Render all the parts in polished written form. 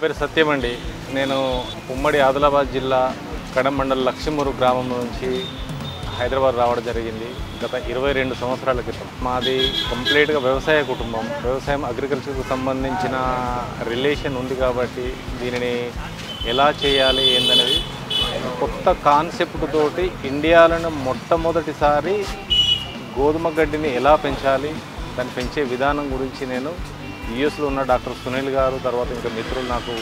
పేరు సత్యం అండి. నేను ఉమ్మడి ఆదిలాబాద్ జిల్లా కడెం మండలం లక్ష్మీమూరు గ్రామం నుంచి హైదరాబాద్ రావడం జరిగింది గత 22 సంవత్సరాల క్రితం. మాది కంప్లీట్గా వ్యవసాయ కుటుంబం. వ్యవసాయం అగ్రికల్చర్కు సంబంధించిన రిలేషన్ ఉంది కాబట్టి దీనిని ఎలా చేయాలి ఏందనేది కొత్త కాన్సెప్ట్ తోటి ఇండియాలో మొట్టమొదటిసారి గోధుమ గడ్డిని ఎలా పెంచాలి, దాన్ని పెంచే విధానం గురించి నేను యుఎస్లో ఉన్న డాక్టర్ సునీల్ గారు తర్వాత ఇంకా మిత్రులు నాకు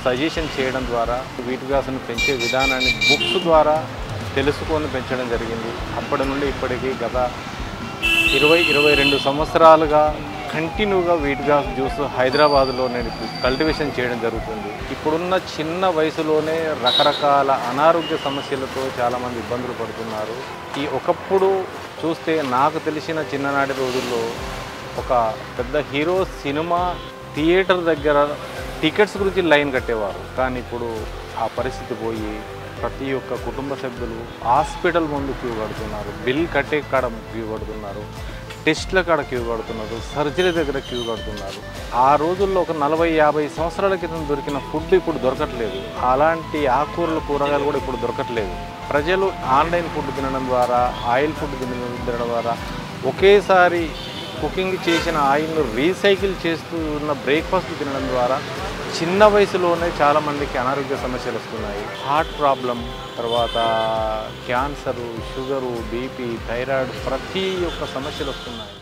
సజెషన్ చేయడం ద్వారా వీట్ గ్రాస్ను పెంచే విధానాన్ని బుక్స్ ద్వారా తెలుసుకొని పెంచడం జరిగింది. అప్పటి నుండి ఇప్పటికీ గత 22 సంవత్సరాలుగా కంటిన్యూగా వీట్ గ్రాస్ జ్యూస్ హైదరాబాద్లో నేను కల్టివేషన్ చేయడం జరుగుతుంది. ఇప్పుడున్న చిన్న వయసులోనే రకరకాల అనారోగ్య సమస్యలతో చాలామంది ఇబ్బందులు పడుతున్నారు. ఒకప్పుడు చూస్తే నాకు తెలిసిన చిన్ననాటి రోజుల్లో ఒక పెద్ద హీరో సినిమా థియేటర్ దగ్గర టికెట్స్ గురించి లైన్ కట్టేవారు. కానీ ఇప్పుడు ఆ పరిస్థితి పోయి ప్రతి ఒక్క కుటుంబ సభ్యులు హాస్పిటల్ ముందు క్యూ కడుతున్నారు, బిల్ కట్టే కాడ క్యూ కడుతున్నారు, టెస్ట్ల కాడ క్యూ కడుతున్నారు, సర్జరీ దగ్గర క్యూ కడుతున్నారు. ఆ రోజుల్లో ఒక 40-50 సంవత్సరాల క్రితం దొరికిన ఫుడ్ ఇప్పుడు దొరకట్లేదు. అలాంటి ఆకుకూరలు కూరగాయలు కూడా ఇప్పుడు దొరకట్లేదు. ప్రజలు ఆన్లైన్ ఫుడ్ తినడం ద్వారా, ఆయిల్ ఫుడ్ తినడం ద్వారా ఒకేసారి కుకింగ్ చేసిన ఆయిల్ను రీసైకిల్ చేస్తూ ఉన్న బ్రేక్ఫాస్ట్ తినడం ద్వారా చిన్న వయసులోనే చాలామందికి అనారోగ్య సమస్యలు వస్తున్నాయి. హార్ట్ ప్రాబ్లం, తర్వాత క్యాన్సరు, షుగరు, బీపీ, థైరాయిడ్ ప్రతి ఒక్క సమస్యలు వస్తున్నాయి.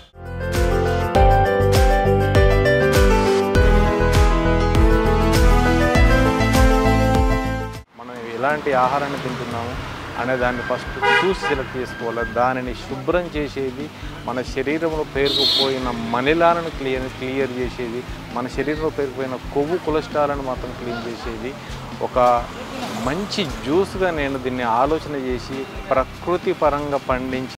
మనం ఎలాంటి ఆహారాన్ని తింటున్నాము అనే దాన్ని ఫస్ట్ చూసి సెలెక్ట్ చేసుకోవాలి. దానిని శుభ్రం చేసేది, మన శరీరంలో పేరుకుపోయిన మనిలాలను క్లియర్ చేసేది, మన శరీరంలో పేరుకుపోయిన కొవ్వు కొలెస్ట్రాల్ని మాత్రం క్లీన్ చేసేది ఒక మంచి జ్యూస్గా నేను దీన్ని ఆలోచన చేసి ప్రకృతి పరంగా పండించి